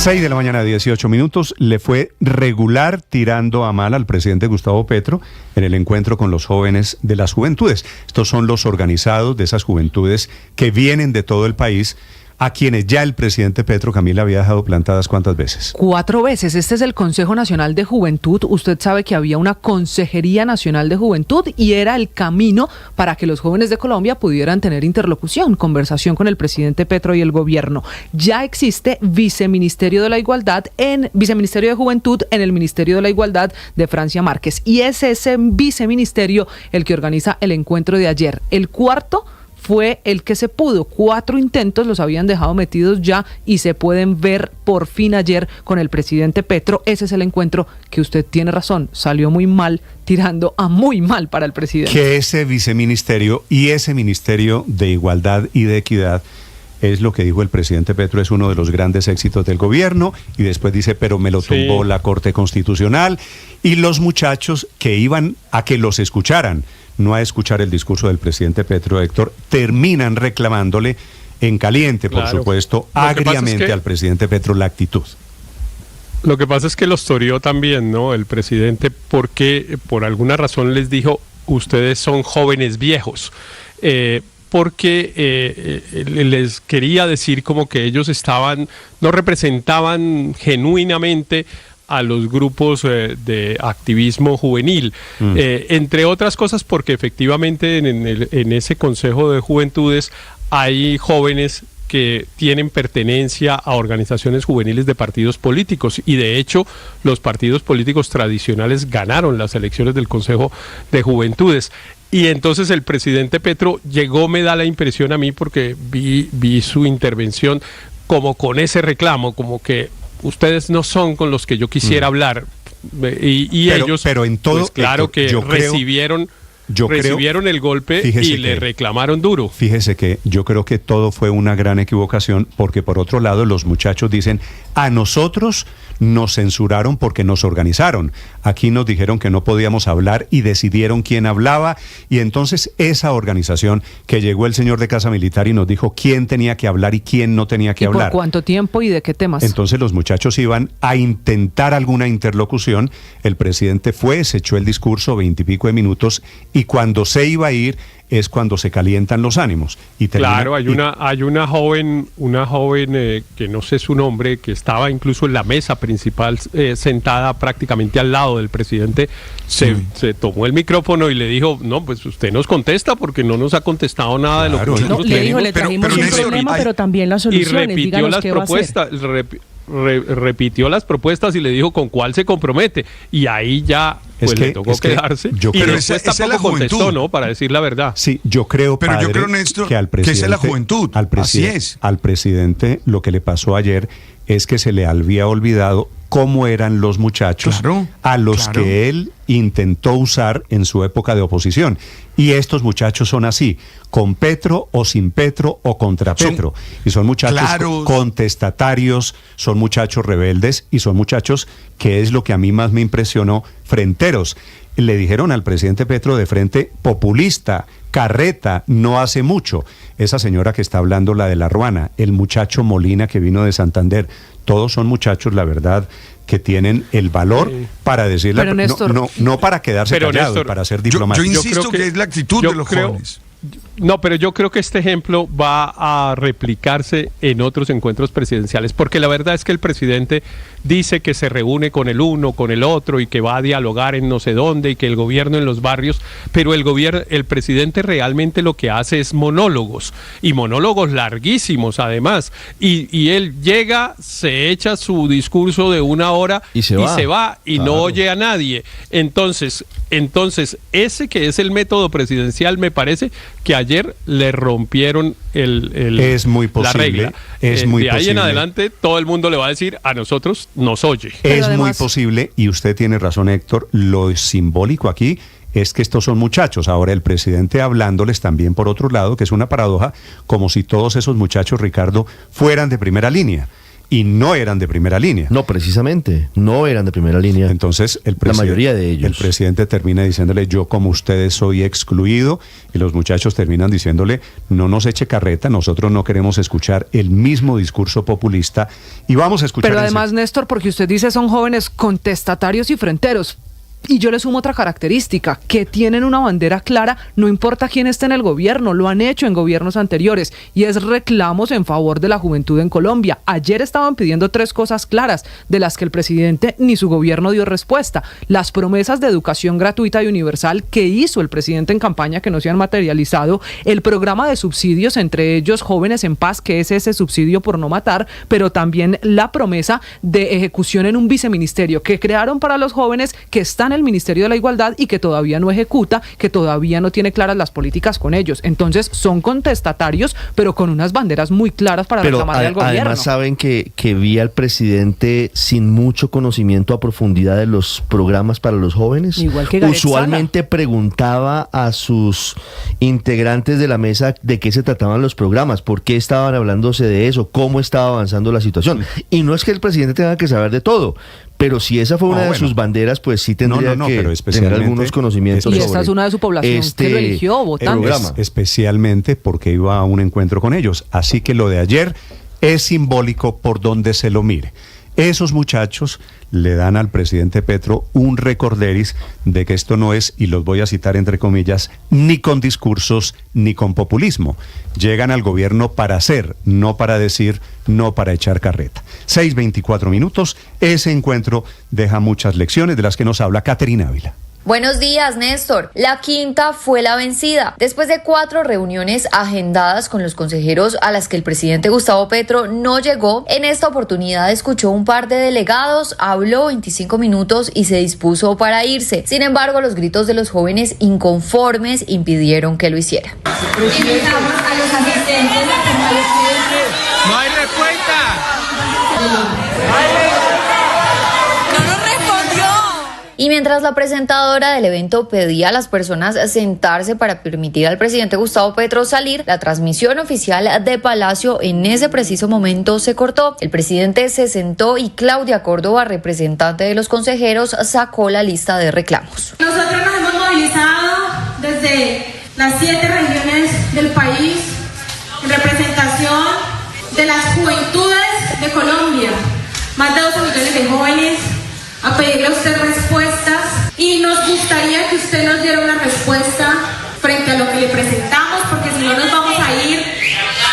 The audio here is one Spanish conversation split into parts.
6 de la mañana, 18 minutos. Le fue regular tirando a mal al presidente Gustavo Petro en el encuentro con los jóvenes de las juventudes. Estos son los organizados de esas juventudes que vienen de todo el país, a quienes ya el presidente Petro, Camila, había dejado plantadas ¿cuántas veces? 4 veces. Este es el Consejo Nacional de Juventud. Usted sabe que había una Consejería Nacional de Juventud y era el camino para que los jóvenes de Colombia pudieran tener interlocución, conversación con el presidente Petro y el gobierno. Ya existe Viceministerio de la Igualdad Viceministerio de Juventud en el Ministerio de la Igualdad de Francia Márquez. Y es ese viceministerio el que organiza el encuentro de ayer. El cuarto fue el que se pudo. 4 intentos los habían dejado metidos ya y se pueden ver por fin ayer con el presidente Petro. Ese es el encuentro que usted tiene razón, salió muy mal, tirando a muy mal para el presidente. Que ese viceministerio y ese Ministerio de Igualdad y de Equidad, es lo que dijo el presidente Petro, es uno de los grandes éxitos del gobierno, y después dice, pero me lo tumbó la Corte Constitucional, y los muchachos que iban a que los escucharan, no a escuchar el discurso del presidente Petro, Héctor, terminan reclamándole en caliente, por supuesto, agriamente al presidente Petro la actitud. Lo que pasa es que los toreó también, ¿no? El presidente, porque por alguna razón les dijo, ustedes son jóvenes viejos, porque les quería decir como que ellos no representaban genuinamente a los grupos de activismo juvenil, entre otras cosas porque efectivamente en ese Consejo de Juventudes hay jóvenes que tienen pertenencia a organizaciones juveniles de partidos políticos, y de hecho los partidos políticos tradicionales ganaron las elecciones del Consejo de Juventudes. Y entonces el presidente Petro llegó, me da la impresión a mí, porque vi su intervención como con ese reclamo, como que ustedes no son con los que yo quisiera hablar. Ellos, pero en todo, pues claro, Héctor, que recibieron el golpe y le reclamaron duro. Fíjese que yo creo que todo fue una gran equivocación, porque por otro lado los muchachos dicen, a nosotros nos censuraron porque nos organizaron. Aquí nos dijeron que no podíamos hablar y decidieron quién hablaba, y entonces esa organización que llegó el señor de Casa Militar y nos dijo quién tenía que hablar y quién no tenía que hablar. ¿Por cuánto tiempo y de qué temas? Entonces los muchachos iban a intentar alguna interlocución, el presidente fue, se echó el discurso 20 y pico de minutos, y cuando se iba a ir es cuando se calientan los ánimos. Claro, hay una joven que no sé su nombre, que estaba incluso en la mesa principal sentada prácticamente al lado del presidente, se tomó el micrófono y le dijo, no, pues usted nos contesta porque no nos ha contestado nada de lo que nosotros le dijo, le trajimos un problema, pero también las soluciones. Y repitió las propuestas, repitió las propuestas y le dijo con cuál se compromete, y ahí ya pues le tocó quedarse. Pero esa es la juventud, contestó, ¿no? Para decir la verdad. Sí, yo creo, padre, Néstor, que al presidente, esa es la juventud. Así es. Al presidente lo que le pasó ayer es que se le había olvidado cómo eran los muchachos a los que él intentó usar en su época de oposición. Y estos muchachos son así, con Petro o sin Petro o contra Petro. Y son muchachos contestatarios, son muchachos rebeldes y son muchachos, que es lo que a mí más me impresionó, fronteros. Le dijeron al presidente Petro de frente, populista, carreta, no hace mucho. Esa señora que está hablando, la de La Ruana, el muchacho Molina que vino de Santander, todos son muchachos, la verdad, que tienen el valor para decirle, no para quedarse callados, para ser diplomáticos. Yo insisto que es la actitud de los jóvenes. No, pero yo creo que este ejemplo va a replicarse en otros encuentros presidenciales, porque la verdad es que el presidente dice que se reúne con el uno, con el otro, y que va a dialogar en no sé dónde, y que el gobierno en los barrios, pero el presidente realmente lo que hace es monólogos, y monólogos larguísimos además, y él llega, se echa su discurso de 1 hora y se va y no oye a nadie. Entonces ese que es el método presidencial, me parece que ayer le rompieron es muy posible, la regla. De ahí en adelante todo el mundo le va a decir, a nosotros nos oye. Es muy posible, y usted tiene razón, Héctor, lo simbólico aquí es que estos son muchachos. Ahora el presidente hablándoles también por otro lado, que es una paradoja, como si todos esos muchachos, Ricardo, fueran de primera línea. y no eran de primera línea. No, precisamente, no eran de primera línea. Entonces, la mayoría de ellos. El presidente termina diciéndole, yo como ustedes soy excluido, y los muchachos terminan diciéndole, no nos eche carreta, nosotros no queremos escuchar el mismo discurso populista, y vamos a escuchar... Pero además, Néstor, porque usted dice son jóvenes contestatarios y fronteros. Y yo le sumo otra característica, que tienen una bandera clara, no importa quién esté en el gobierno, lo han hecho en gobiernos anteriores, y es reclamos en favor de la juventud en Colombia. Ayer estaban pidiendo 3 cosas claras, de las que el presidente ni su gobierno dio respuesta. Las promesas de educación gratuita y universal que hizo el presidente en campaña, que no se han materializado, el programa de subsidios, entre ellos Jóvenes en Paz, que es ese subsidio por no matar, pero también la promesa de ejecución en un viceministerio que crearon para los jóvenes, que están en el Ministerio de la Igualdad y que todavía no ejecuta, que todavía no tiene claras las políticas con ellos. Entonces son contestatarios, pero con unas banderas muy claras para reclamarle al gobierno. Además saben que vi al presidente sin mucho conocimiento a profundidad de los programas para los jóvenes. Igual que Gareth Usualmente Sala preguntaba a sus integrantes de la mesa de qué se trataban los programas, por qué estaban hablándose de eso, cómo estaba avanzando la situación. Y no es que el presidente tenga que saber de todo, pero si esa fue una de sus banderas, pues sí tendría que tener algunos conocimientos. Y esta es una de su población que lo eligió votando. Especialmente porque iba a un encuentro con ellos. Así que lo de ayer es simbólico por donde se lo mire. Esos muchachos le dan al presidente Petro un recorderis de que esto no es, y los voy a citar entre comillas, ni con discursos ni con populismo. Llegan al gobierno para hacer, no para decir, no para echar carreta. 6:24 minutos. Ese encuentro deja muchas lecciones de las que nos habla Caterina Ávila. Buenos días, Néstor. La quinta fue la vencida. Después de 4 reuniones agendadas con los consejeros a las que el presidente Gustavo Petro no llegó, en esta oportunidad escuchó un par de delegados, habló 25 minutos y se dispuso para irse. Sin embargo, los gritos de los jóvenes inconformes impidieron que lo hiciera. Invitamos a los asistentes a ¡No hay respuesta! Y mientras la presentadora del evento pedía a las personas sentarse para permitir al presidente Gustavo Petro salir, la transmisión oficial de Palacio en ese preciso momento se cortó. El presidente se sentó y Claudia Córdoba, representante de los consejeros, sacó la lista de reclamos. Nosotros nos hemos movilizado desde las 7 regiones del país en representación de las juventudes de Colombia, más de 12 millones de jóvenes, a pedirle a usted respuestas, y nos gustaría que usted nos diera una respuesta frente a lo que le presentamos, porque si no nos vamos a ir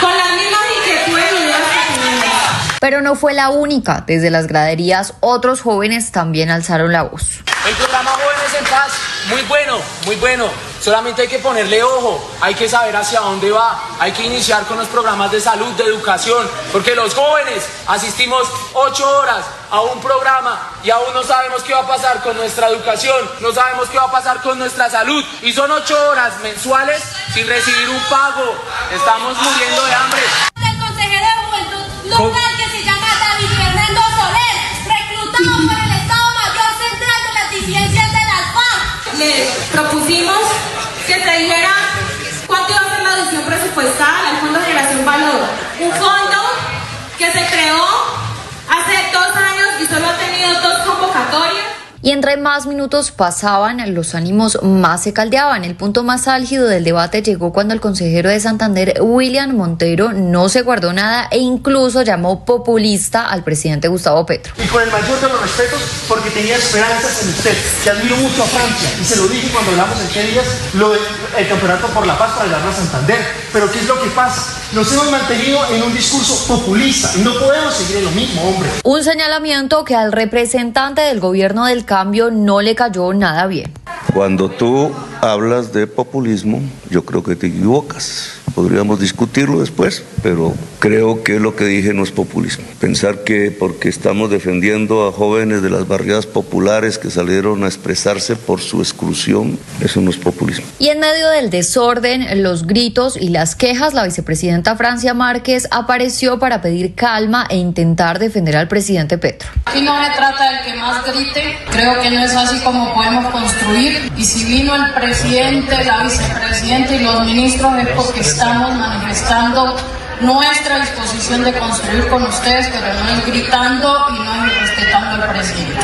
con las mismas inquietudes y dudas que tenemos. Pero no fue la única. Desde las graderías, otros jóvenes también alzaron la voz. El programa Jóvenes en Paz, muy bueno. Solamente hay que ponerle ojo, hay que saber hacia dónde va, hay que iniciar con los programas de salud, de educación, porque los jóvenes asistimos 8 horas a un programa y aún no sabemos qué va a pasar con nuestra educación, no sabemos qué va a pasar con nuestra salud, y son 8 horas mensuales sin recibir un pago. Estamos muriendo de hambre. El consejero de Juventud local, que se llama David Fernando Soler, reclutado por el Estado Mayor Central de las Disidencias de las FARC. Le propusimos que se dijera cuánto iba a ser la adición presupuestal al Fondo de Generación Valor. Un fondo que se creó hace 2 años y solo ha tenido 2 convocatorias. Y entre más minutos pasaban, los ánimos más se caldeaban. El punto más álgido del debate llegó cuando el consejero de Santander, William Montero, no se guardó nada e incluso llamó populista al presidente Gustavo Petro. Y con el mayor de los respetos, porque tenía esperanzas en usted, que admiro mucho a Francia, y se lo dije cuando hablamos en qué días, lo del campeonato por la paz para llevarlo a Santander. Pero ¿qué es lo que pasa? Nos hemos mantenido en un discurso populista y no podemos seguir en lo mismo, hombre. Un señalamiento que al representante del gobierno del cambio no le cayó nada bien. Cuando tú hablas de populismo, yo creo que te equivocas. Podríamos discutirlo después, pero creo que lo que dije no es populismo. Pensar que porque estamos defendiendo a jóvenes de las barriadas populares que salieron a expresarse por su exclusión, eso no es populismo. Y en medio del desorden, los gritos y las quejas, la vicepresidenta Francia Márquez apareció para pedir calma e intentar defender al presidente Petro. Aquí no se trata del que más grite, creo que no es así como podemos construir, y si vino el presidente, la vicepresidenta y los ministros es porque estamos manifestando nuestra disposición de construir con ustedes, pero no es gritando y no es respetando al presidente.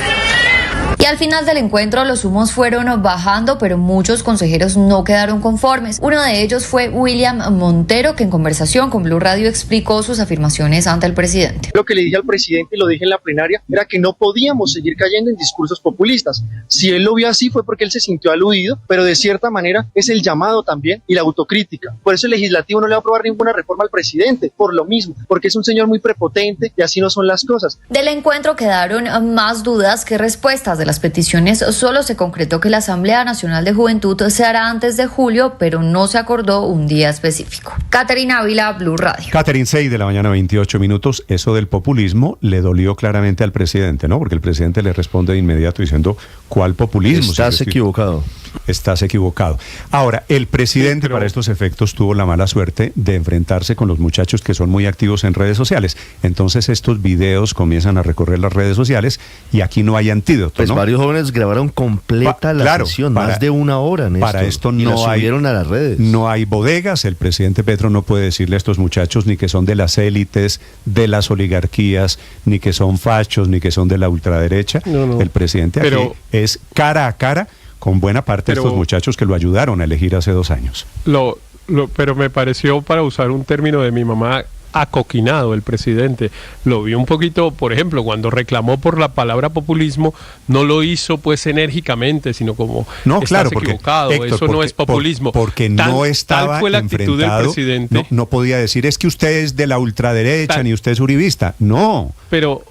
Y al final del encuentro los humos fueron bajando, pero muchos consejeros no quedaron conformes. Uno de ellos fue William Montero, que en conversación con Blue Radio explicó sus afirmaciones ante el presidente. Lo que le dije al presidente y lo dije en la plenaria era que no podíamos seguir cayendo en discursos populistas. Si él lo vio así fue porque él se sintió aludido, pero de cierta manera es el llamado también y la autocrítica. Por eso el legislativo no le va a aprobar ninguna reforma al presidente, por lo mismo, porque es un señor muy prepotente y así no son las cosas. Del encuentro quedaron más dudas que respuestas. De las peticiones solo se concretó que la Asamblea Nacional de Juventud se hará antes de julio, pero no se acordó un día específico. Caterina Ávila, Blue Radio. Catherine, 6 de la mañana, 28 minutos. Eso del populismo le dolió claramente al presidente, ¿no? Porque el presidente le responde de inmediato diciendo, ¿cuál populismo? Estás equivocado. Estás equivocado. Ahora, el presidente para estos efectos tuvo la mala suerte de enfrentarse con los muchachos que son muy activos en redes sociales. Entonces estos videos comienzan a recorrer las redes sociales y aquí no hay antídoto, pues ¿no? Varios jóvenes grabaron completa la sesión, más de una hora, Néstor, para esto y no la subieron a las redes. No hay bodegas. El presidente Petro no puede decirle a estos muchachos ni que son de las élites, de las oligarquías, ni que son fachos, ni que son de la ultraderecha. No. El presidente aquí es cara a cara con buena parte de estos muchachos que lo ayudaron a elegir hace 2 años. Pero me pareció, para usar un término de mi mamá, acoquinado el presidente. Lo vi un poquito, por ejemplo, cuando reclamó por la palabra populismo, no lo hizo pues enérgicamente, sino como estás equivocado, Héctor, eso no es populismo. Porque no estaba tal fue la actitud del presidente. No podía decir, es que usted es de la ultraderecha, ni usted es uribista. No. Pero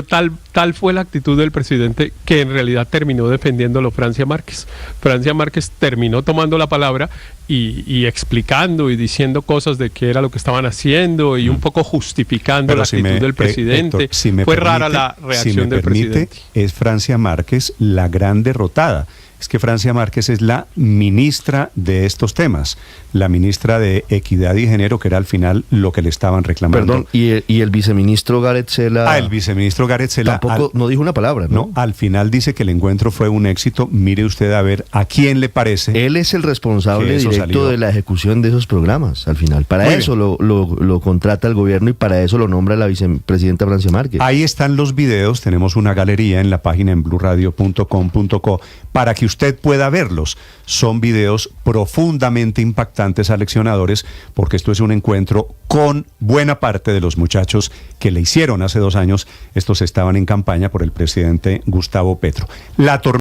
tal fue la actitud del presidente que en realidad terminó defendiéndolo Francia Márquez. Francia Márquez terminó tomando la palabra y explicando y diciendo cosas de qué era lo que estaban haciendo y un poco justificando la actitud del presidente. Héctor, fue rara la reacción del presidente. Es Francia Márquez la gran derrotada. Es que Francia Márquez es la ministra de estos temas, la ministra de Equidad y Género, que era al final lo que le estaban reclamando. Perdón, y el viceministro Gareth Sela... el viceministro Gareth Sela... Tampoco no dijo una palabra, ¿no? No, al final dice que el encuentro fue un éxito. Mire usted a ver a quién le parece. Él es el responsable directo de la ejecución de esos programas, al final. Para eso lo contrata el gobierno y para eso lo nombra la vicepresidenta Francia Márquez. Ahí están los videos, tenemos una galería en la página en bluradio.com.co para que usted pueda verlos. Son videos profundamente impactantes, aleccionadores, porque esto es un encuentro con buena parte de los muchachos que le hicieron hace 2 años. Estos estaban en campaña por el presidente Gustavo Petro.